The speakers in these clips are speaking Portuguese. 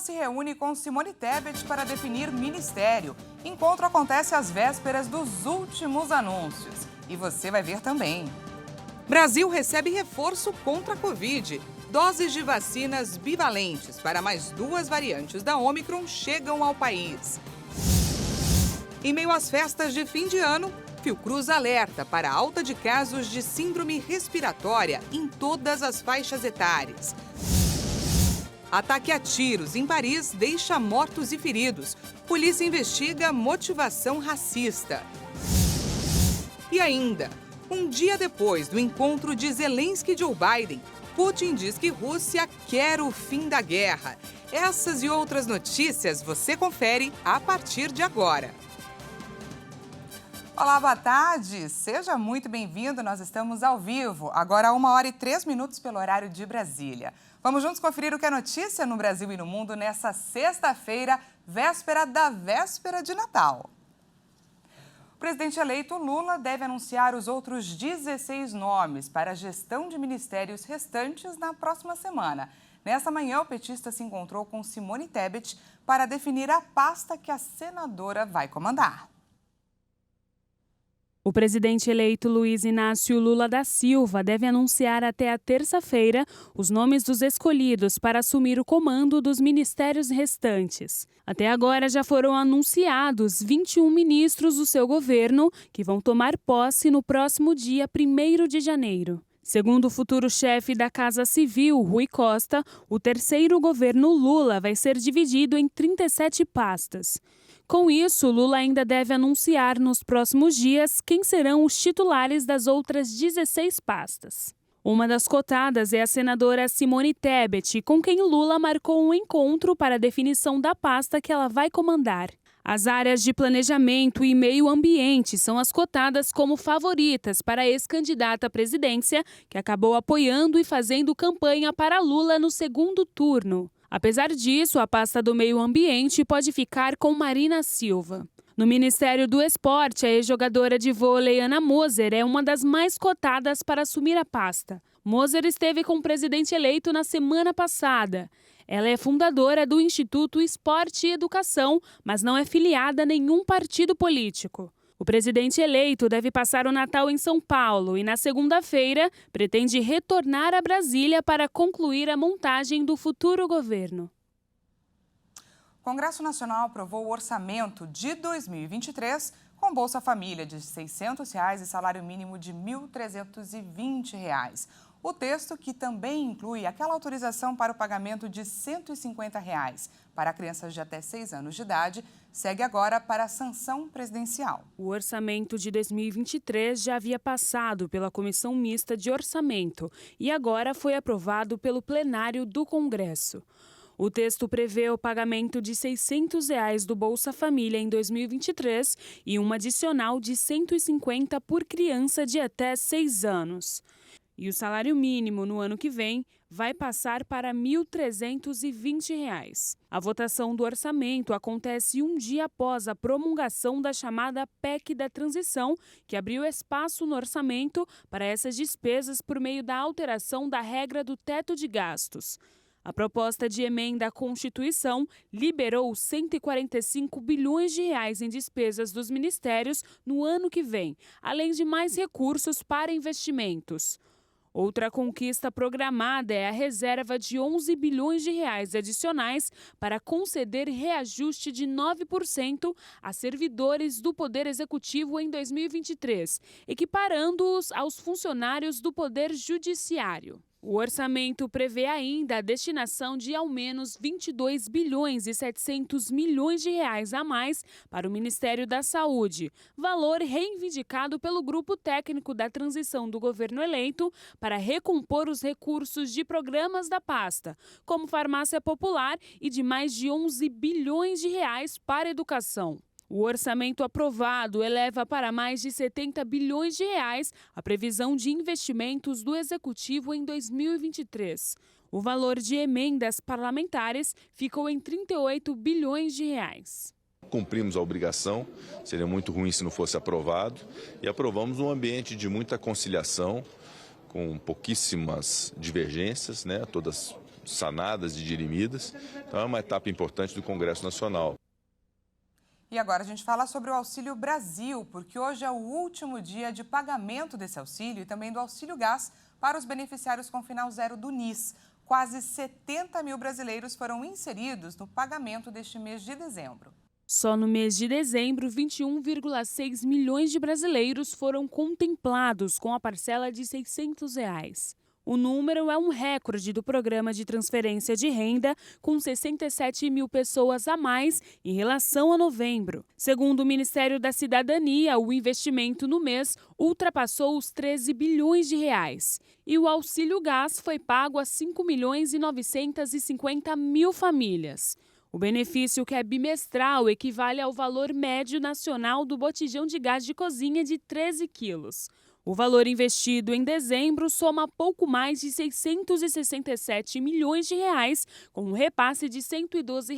Lula se reúne com Simone Tebet para definir ministério. Encontro acontece às vésperas dos últimos anúncios. E você vai ver também. Brasil recebe reforço contra a Covid. Doses de vacinas bivalentes para mais 2 variantes da Ômicron chegam ao país. Em meio às festas de fim de ano, Fiocruz alerta para a alta de casos de síndrome respiratória em todas as faixas etárias. Ataque a tiros em Paris deixa mortos e feridos. Polícia investiga motivação racista. E ainda, um dia depois do encontro de Zelensky e Joe Biden, Putin diz que Rússia quer o fim da guerra. Essas e outras notícias você confere a partir de agora. Olá, boa tarde. Seja muito bem-vindo. Nós estamos ao vivo, agora a 1h03 pelo horário de Brasília. Vamos juntos conferir o que é notícia no Brasil e no mundo nessa sexta-feira, véspera da véspera de Natal. O presidente eleito Lula deve anunciar os outros 16 nomes para a gestão de ministérios restantes na próxima semana. Nessa manhã, o petista se encontrou com Simone Tebet para definir a pasta que a senadora vai comandar. O presidente eleito Luiz Inácio Lula da Silva deve anunciar até a terça-feira os nomes dos escolhidos para assumir o comando dos ministérios restantes. Até agora já foram anunciados 21 ministros do seu governo, que vão tomar posse no próximo dia 1º de janeiro. Segundo o futuro chefe da Casa Civil, Rui Costa, o terceiro governo Lula vai ser dividido em 37 pastas. Com isso, Lula ainda deve anunciar nos próximos dias quem serão os titulares das outras 16 pastas. Uma das cotadas é a senadora Simone Tebet, com quem Lula marcou um encontro para a definição da pasta que ela vai comandar. As áreas de planejamento e meio ambiente são as cotadas como favoritas para a ex-candidata à presidência, que acabou apoiando e fazendo campanha para Lula no segundo turno. Apesar disso, a pasta do meio ambiente pode ficar com Marina Silva. No Ministério do Esporte, a ex-jogadora de vôlei Ana Moser é uma das mais cotadas para assumir a pasta. Moser esteve com o presidente eleito na semana passada. Ela é fundadora do Instituto Esporte e Educação, mas não é filiada a nenhum partido político. O presidente eleito deve passar o Natal em São Paulo e, na segunda-feira, pretende retornar a Brasília para concluir a montagem do futuro governo. O Congresso Nacional aprovou o orçamento de 2023 com Bolsa Família de R$ 600 e salário mínimo de R$ 1.320. O texto, que também inclui aquela autorização para o pagamento de R$ 150 para crianças de até 6 anos de idade, segue agora para a sanção presidencial. O orçamento de 2023 já havia passado pela Comissão Mista de Orçamento e agora foi aprovado pelo plenário do Congresso. O texto prevê o pagamento de R$ 600 do Bolsa Família em 2023 e um adicional de R$ 150 por criança de até 6 anos. E o salário mínimo no ano que vem vai passar para R$ 1.320. A votação do orçamento acontece um dia após a promulgação da chamada PEC da Transição, que abriu espaço no orçamento para essas despesas por meio da alteração da regra do teto de gastos. A proposta de emenda à Constituição liberou R$ 145 bilhões em despesas dos ministérios no ano que vem, além de mais recursos para investimentos. Outra conquista programada é a reserva de R$ 11 bilhões adicionais para conceder reajuste de 9% a servidores do Poder Executivo em 2023, equiparando-os aos funcionários do Poder Judiciário. O orçamento prevê ainda a destinação de ao menos R$ 22 bilhões e 700 milhões a mais para o Ministério da Saúde, valor reivindicado pelo grupo técnico da transição do governo eleito para recompor os recursos de programas da pasta, como farmácia popular, e de mais de R$ 11 bilhões para a educação. O orçamento aprovado eleva para mais de R$ 70 bilhões a previsão de investimentos do Executivo em 2023. O valor de emendas parlamentares ficou em R$ 38 bilhões. Cumprimos a obrigação, seria muito ruim se não fosse aprovado, e aprovamos um ambiente de muita conciliação, com pouquíssimas divergências, todas sanadas e dirimidas. Então é uma etapa importante do Congresso Nacional. E agora a gente fala sobre o Auxílio Brasil, porque hoje é o último dia de pagamento desse auxílio e também do Auxílio Gás para os beneficiários com final zero do NIS. Quase 70 mil brasileiros foram inseridos no pagamento deste mês de dezembro. Só no mês de dezembro, 21,6 milhões de brasileiros foram contemplados com a parcela de R$ 600. O número é um recorde do programa de transferência de renda, com 67 mil pessoas a mais em relação a novembro. Segundo o Ministério da Cidadania, o investimento no mês ultrapassou os 13 bilhões de reais. E o Auxílio Gás foi pago a 5.950.000 famílias. O benefício, que é bimestral, equivale ao valor médio nacional do botijão de gás de cozinha de 13 quilos. O valor investido em dezembro soma pouco mais de 667 milhões de reais, com um repasse de R$ 112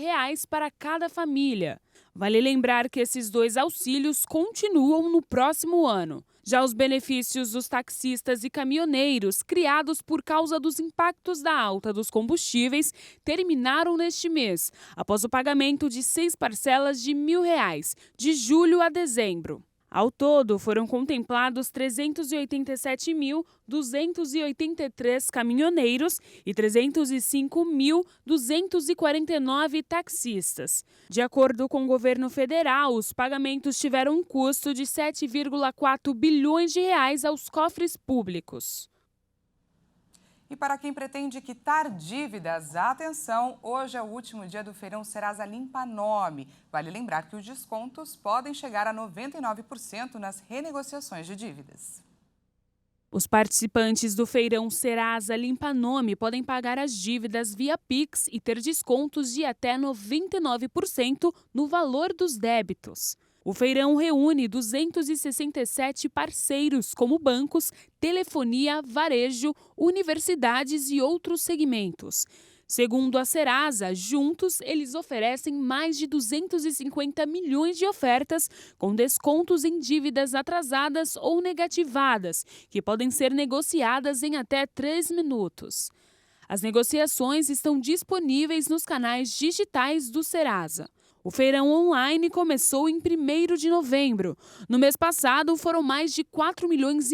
para cada família. Vale lembrar que esses dois auxílios continuam no próximo ano. Já os benefícios dos taxistas e caminhoneiros, criados por causa dos impactos da alta dos combustíveis, terminaram neste mês, após o pagamento de 6 parcelas de R$ 1.000, de julho a dezembro. Ao todo, foram contemplados 387.283 caminhoneiros e 305.249 taxistas. De acordo com o governo federal, os pagamentos tiveram um custo de 7,4 bilhões de reais aos cofres públicos. E para quem pretende quitar dívidas, atenção, hoje é o último dia do feirão Serasa Limpa Nome. Vale lembrar que os descontos podem chegar a 99% nas renegociações de dívidas. Os participantes do feirão Serasa Limpa Nome podem pagar as dívidas via Pix e ter descontos de até 99% no valor dos débitos. O feirão reúne 267 parceiros, como bancos, telefonia, varejo, universidades e outros segmentos. Segundo a Serasa, juntos eles oferecem mais de 250 milhões de ofertas, com descontos em dívidas atrasadas ou negativadas, que podem ser negociadas em até 3 minutos. As negociações estão disponíveis nos canais digitais do Serasa. O feirão online começou em 1º de novembro. No mês passado, foram mais de 4,5 milhões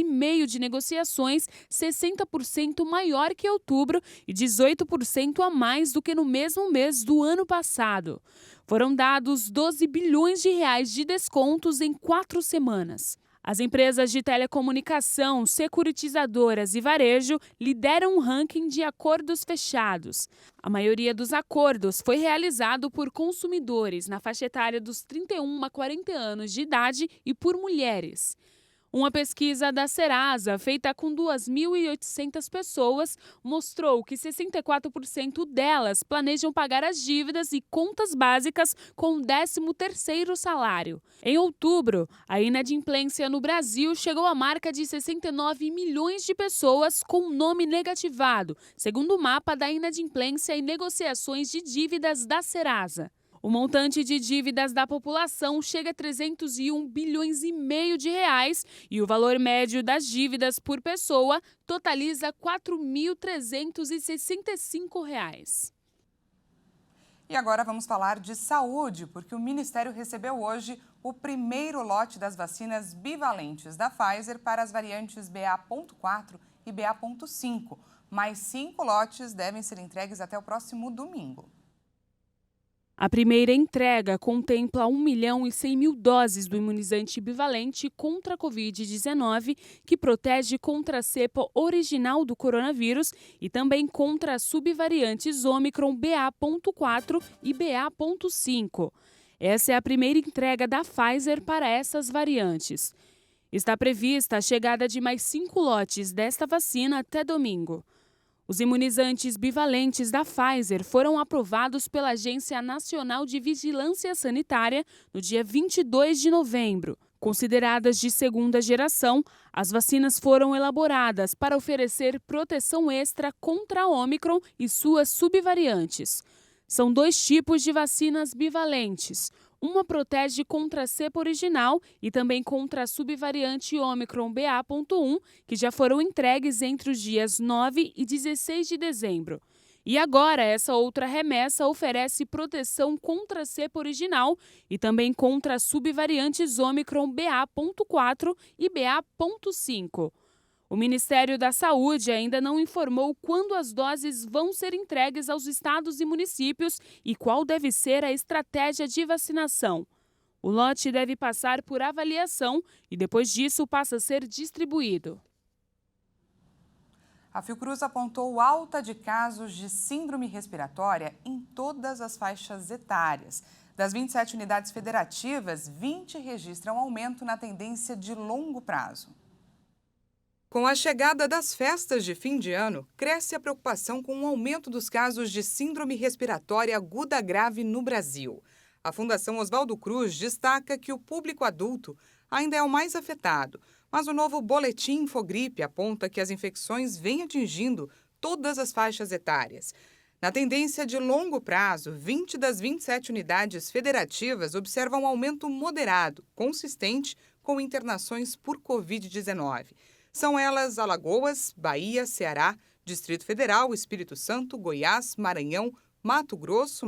de negociações, 60% maior que outubro e 18% a mais do que no mesmo mês do ano passado. Foram dados 12 bilhões de reais de descontos em 4 semanas. As empresas de telecomunicação, securitizadoras e varejo lideram o ranking de acordos fechados. A maioria dos acordos foi realizado por consumidores na faixa etária dos 31 a 40 anos de idade e por mulheres. Uma pesquisa da Serasa, feita com 2.800 pessoas, mostrou que 64% delas planejam pagar as dívidas e contas básicas com o 13º salário. Em outubro, a inadimplência no Brasil chegou à marca de 69 milhões de pessoas com nome negativado, segundo o mapa da inadimplência e negociações de dívidas da Serasa. O montante de dívidas da população chega a 301 bilhões e meio de reais e o valor médio das dívidas por pessoa totaliza R$ 4.365. E agora vamos falar de saúde, porque o Ministério recebeu hoje o primeiro lote das vacinas bivalentes da Pfizer para as variantes BA.4 e BA.5. Mais 5 lotes devem ser entregues até o próximo domingo. A primeira entrega contempla 1.100.000 doses do imunizante bivalente contra a Covid-19, que protege contra a cepa original do coronavírus e também contra as subvariantes Ômicron BA.4 e BA.5. Essa é a primeira entrega da Pfizer para essas variantes. Está prevista a chegada de mais 5 lotes desta vacina até domingo. Os imunizantes bivalentes da Pfizer foram aprovados pela Agência Nacional de Vigilância Sanitária no dia 22 de novembro. Consideradas de segunda geração, as vacinas foram elaboradas para oferecer proteção extra contra a Ômicron e suas subvariantes. São 2 tipos de vacinas bivalentes. Uma protege contra a cepa original e também contra a subvariante Ômicron BA.1, que já foram entregues entre os dias 9 e 16 de dezembro. E agora, essa outra remessa oferece proteção contra a cepa original e também contra as subvariantes Ômicron BA.4 e BA.5. O Ministério da Saúde ainda não informou quando as doses vão ser entregues aos estados e municípios e qual deve ser a estratégia de vacinação. O lote deve passar por avaliação e depois disso passa a ser distribuído. A Fiocruz apontou alta de casos de síndrome respiratória em todas as faixas etárias. Das 27 unidades federativas, 20 registram aumento na tendência de longo prazo. Com a chegada das festas de fim de ano, cresce a preocupação com o aumento dos casos de síndrome respiratória aguda grave no Brasil. A Fundação Oswaldo Cruz destaca que o público adulto ainda é o mais afetado, mas o novo boletim Infogripe aponta que as infecções vêm atingindo todas as faixas etárias. Na tendência de longo prazo, 20 das 27 unidades federativas observam um aumento moderado, consistente com internações por Covid-19. São elas Alagoas, Bahia, Ceará, Distrito Federal, Espírito Santo, Goiás, Maranhão, Mato Grosso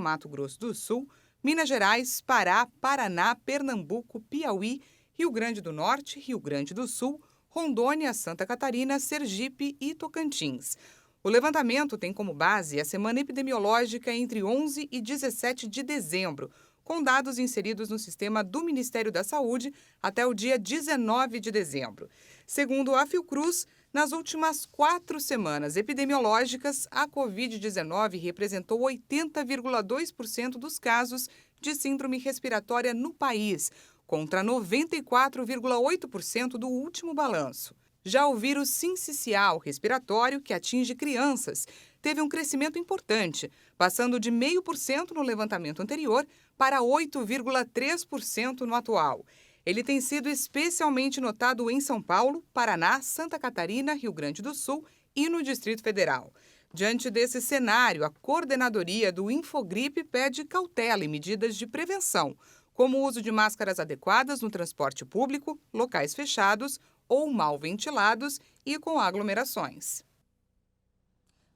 do Sul, Minas Gerais, Pará, Paraná, Pernambuco, Piauí, Rio Grande do Norte, Rio Grande do Sul, Rondônia, Santa Catarina, Sergipe e Tocantins. O levantamento tem como base a semana epidemiológica entre 11 e 17 de dezembro, com dados inseridos no sistema do Ministério da Saúde até o dia 19 de dezembro. Segundo a Fiocruz, nas últimas 4 semanas epidemiológicas, a Covid-19 representou 80,2% dos casos de síndrome respiratória no país, contra 94,8% do último balanço. Já o vírus sincicial respiratório, que atinge crianças, teve um crescimento importante, passando de 0,5% no levantamento anterior para 8,3% no atual. Ele tem sido especialmente notado em São Paulo, Paraná, Santa Catarina, Rio Grande do Sul e no Distrito Federal. Diante desse cenário, a coordenadoria do Infogripe pede cautela e medidas de prevenção, como o uso de máscaras adequadas no transporte público, locais fechados ou mal ventilados e com aglomerações.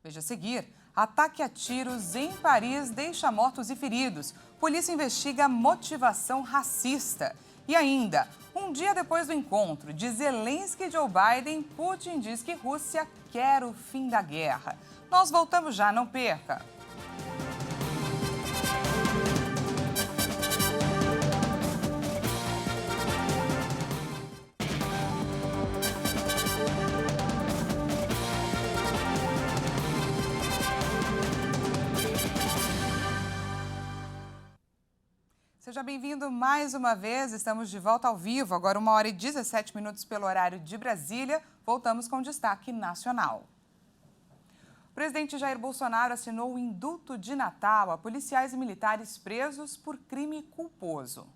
Veja a seguir, ataque a tiros em Paris deixa mortos e feridos. Polícia investiga motivação racista. E ainda, um dia depois do encontro de Zelensky e Joe Biden, Putin diz que Rússia quer o fim da guerra. Nós voltamos já, não perca! Seja bem-vindo mais uma vez, estamos de volta ao vivo, agora 1h17 pelo horário de Brasília. Voltamos com destaque nacional. O presidente Jair Bolsonaro assinou o indulto de Natal a policiais e militares presos por crime culposo.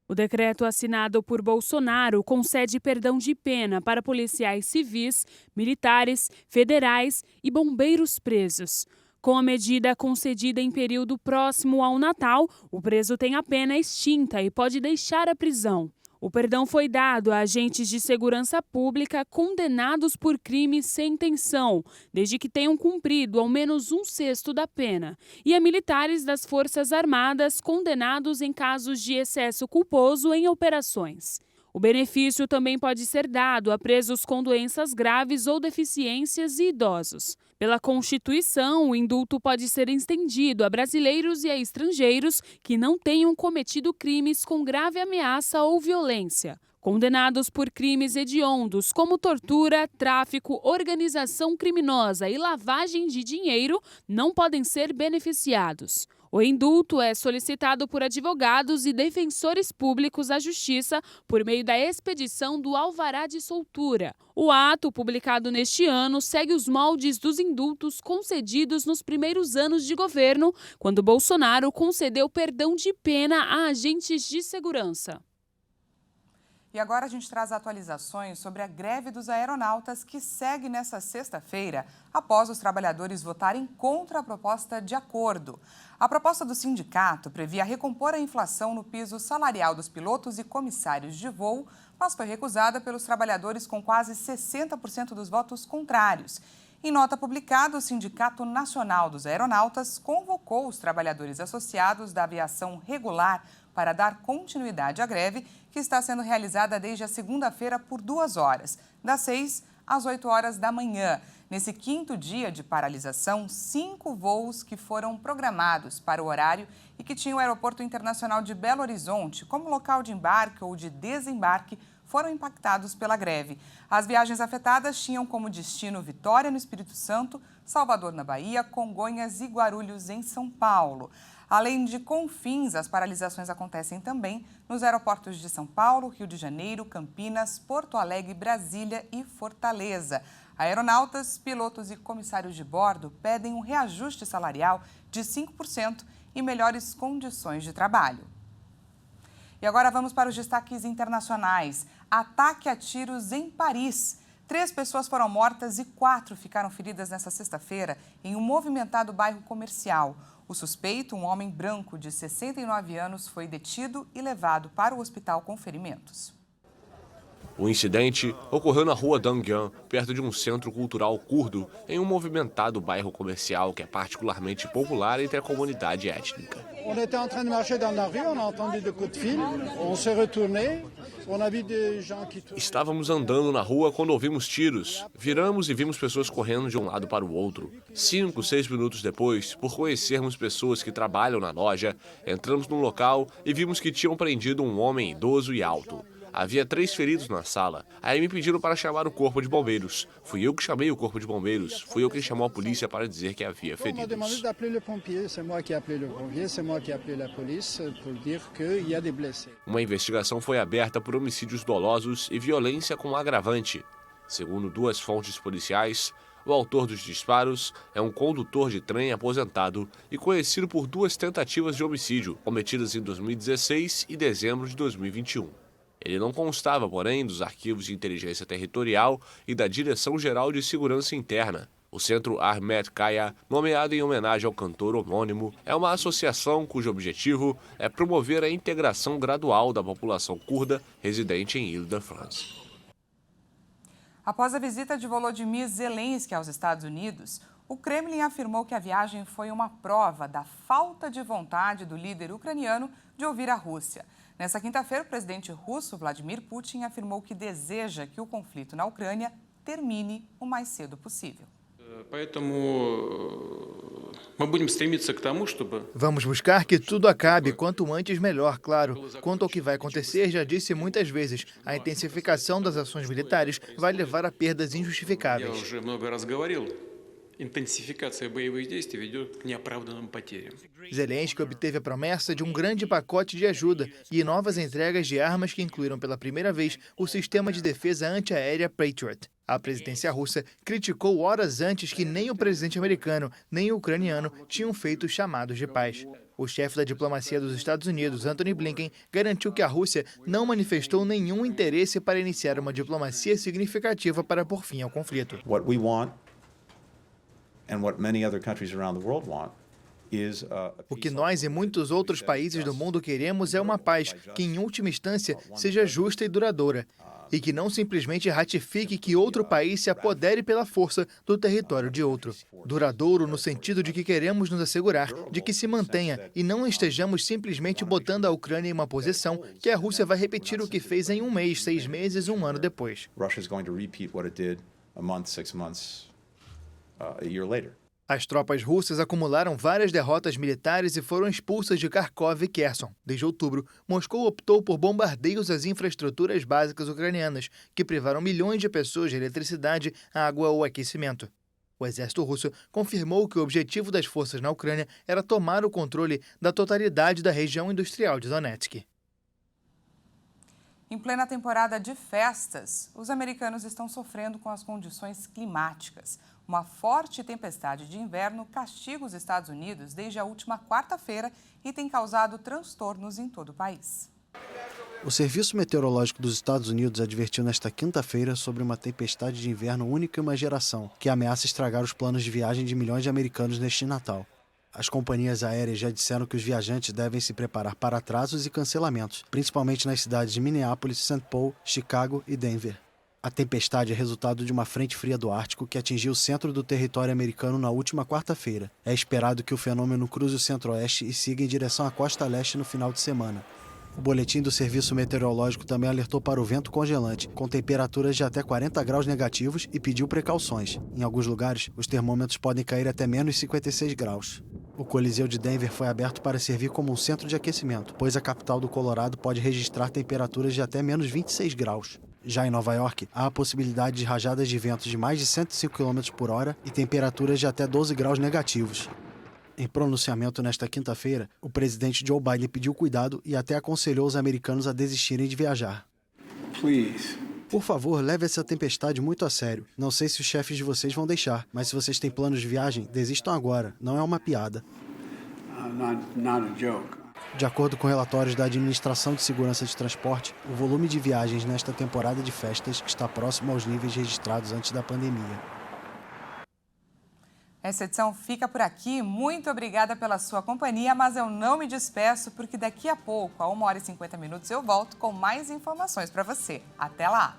O decreto assinado por Bolsonaro concede perdão de pena para policiais civis, militares, federais e bombeiros presos. Com a medida concedida em período próximo ao Natal, o preso tem a pena extinta e pode deixar a prisão. O perdão foi dado a agentes de segurança pública condenados por crimes sem intenção, desde que tenham cumprido ao menos 1/6 da pena, e a militares das Forças Armadas condenados em casos de excesso culposo em operações. O benefício também pode ser dado a presos com doenças graves ou deficiências e idosos. Pela Constituição, o indulto pode ser estendido a brasileiros e a estrangeiros que não tenham cometido crimes com grave ameaça ou violência. Condenados por crimes hediondos como tortura, tráfico, organização criminosa e lavagem de dinheiro não podem ser beneficiados. O indulto é solicitado por advogados e defensores públicos à Justiça por meio da expedição do alvará de soltura. O ato, publicado neste ano, segue os moldes dos indultos concedidos nos primeiros anos de governo, quando Bolsonaro concedeu perdão de pena a agentes de segurança. E agora a gente traz atualizações sobre a greve dos aeronautas que segue nesta sexta-feira, após os trabalhadores votarem contra a proposta de acordo. A proposta do sindicato previa recompor a inflação no piso salarial dos pilotos e comissários de voo, mas foi recusada pelos trabalhadores com quase 60% dos votos contrários. Em nota publicada, o Sindicato Nacional dos Aeronautas convocou os trabalhadores associados da aviação regular para dar continuidade à greve, que está sendo realizada desde a segunda-feira por 2 horas, das 6 às 8 horas da manhã. Nesse 5º dia de paralisação, 5 voos que foram programados para o horário e que tinham o Aeroporto Internacional de Belo Horizonte como local de embarque ou de desembarque foram impactados pela greve. As viagens afetadas tinham como destino Vitória, no Espírito Santo, Salvador, na Bahia, Congonhas e Guarulhos, em São Paulo. Além de Confins, as paralisações acontecem também nos aeroportos de São Paulo, Rio de Janeiro, Campinas, Porto Alegre, Brasília e Fortaleza. Aeronautas, pilotos e comissários de bordo pedem um reajuste salarial de 5% e melhores condições de trabalho. E agora vamos para os destaques internacionais. Ataque a tiros em Paris. 3 pessoas foram mortas e 4 ficaram feridas nesta sexta-feira em um movimentado bairro comercial. O suspeito, um homem branco de 69 anos, foi detido e levado para o hospital com ferimentos. O incidente ocorreu na rua Dangyan, perto de um centro cultural curdo, em um movimentado bairro comercial que é particularmente popular entre a comunidade étnica. On était en train de marcher dans la rue, on a entendu des coups de fil, on s'est retourné, on a vu des gens qui... Estávamos andando na rua quando ouvimos tiros. Viramos e vimos pessoas correndo de um lado para o outro. 5, 6 minutos depois, por conhecermos pessoas que trabalham na loja, entramos no local e vimos que tinham prendido um homem idoso e alto. Havia 3 feridos na sala. Aí me pediram para chamar o corpo de bombeiros. Fui eu que chamei o corpo de bombeiros. Fui eu quem chamou a polícia para dizer que havia feridos. Uma investigação foi aberta por homicídios dolosos e violência com agravante. Segundo 2 fontes policiais, o autor dos disparos é um condutor de trem aposentado e conhecido por 2 tentativas de homicídio, cometidas em 2016 e dezembro de 2021. Ele não constava, porém, dos arquivos de inteligência territorial e da Direção-Geral de Segurança Interna. O Centro Ahmed Kaya, nomeado em homenagem ao cantor homônimo, é uma associação cujo objetivo é promover a integração gradual da população curda residente em Île-de-France. Após a visita de Volodymyr Zelensky aos Estados Unidos, o Kremlin afirmou que a viagem foi uma prova da falta de vontade do líder ucraniano de ouvir a Rússia. Nessa quinta-feira, o presidente russo Vladimir Putin afirmou que deseja que o conflito na Ucrânia termine o mais cedo possível. Vamos buscar que tudo acabe, quanto antes melhor, claro. Quanto ao que vai acontecer, já disse muitas vezes, a intensificação das ações militares vai levar a perdas injustificáveis. Zelensky obteve a promessa de um grande pacote de ajuda e novas entregas de armas que incluíram pela primeira vez o sistema de defesa antiaérea Patriot. A presidência russa criticou horas antes que nem o presidente americano nem o ucraniano tinham feito chamados de paz. O chefe da diplomacia dos Estados Unidos, Antony Blinken, garantiu que a Rússia não manifestou nenhum interesse para iniciar uma diplomacia significativa para pôr fim ao conflito. O que nós e muitos outros países do mundo queremos é uma paz que, em última instância, seja justa e duradoura, e que não simplesmente ratifique que outro país se apodere pela força do território de outro. Duradouro no sentido de que queremos nos assegurar de que se mantenha e não estejamos simplesmente botando a Ucrânia em uma posição que a Rússia vai repetir o que fez em 1 mês, 6 meses, 1 ano depois. As tropas russas acumularam várias derrotas militares e foram expulsas de Kharkov e Kherson. Desde outubro, Moscou optou por bombardeios às infraestruturas básicas ucranianas, que privaram milhões de pessoas de eletricidade, água ou aquecimento. O exército russo confirmou que o objetivo das forças na Ucrânia era tomar o controle da totalidade da região industrial de Donetsk. Em plena temporada de festas, os americanos estão sofrendo com as condições climáticas. Uma forte tempestade de inverno castiga os Estados Unidos desde a última quarta-feira e tem causado transtornos em todo o país. O Serviço Meteorológico dos Estados Unidos advertiu nesta quinta-feira sobre uma tempestade de inverno única em uma geração, que ameaça estragar os planos de viagem de milhões de americanos neste Natal. As companhias aéreas já disseram que os viajantes devem se preparar para atrasos e cancelamentos, principalmente nas cidades de Minneapolis, St. Paul, Chicago e Denver. A tempestade é resultado de uma frente fria do Ártico que atingiu o centro do território americano na última quarta-feira. É esperado que o fenômeno cruze o centro-oeste e siga em direção à costa leste no final de semana. O boletim do Serviço Meteorológico também alertou para o vento congelante, com temperaturas de até 40 graus negativos e pediu precauções. Em alguns lugares, os termômetros podem cair até menos 56 graus. O Coliseu de Denver foi aberto para servir como um centro de aquecimento, pois a capital do Colorado pode registrar temperaturas de até menos 26 graus. Já em Nova York, há a possibilidade de rajadas de ventos de mais de 105 km por hora e temperaturas de até 12 graus negativos. Em pronunciamento nesta quinta-feira, o presidente Joe Biden pediu cuidado e até aconselhou os americanos a desistirem de viajar. Por favor, leve essa tempestade muito a sério. Não sei se os chefes de vocês vão deixar, mas se vocês têm planos de viagem, desistam agora. Não é uma piada. De acordo com relatórios da Administração de Segurança de Transporte, o volume de viagens nesta temporada de festas está próximo aos níveis registrados antes da pandemia. Essa edição fica por aqui. Muito obrigada pela sua companhia, mas eu não me despeço porque daqui a pouco, a 1h50, eu volto com mais informações para você. Até lá!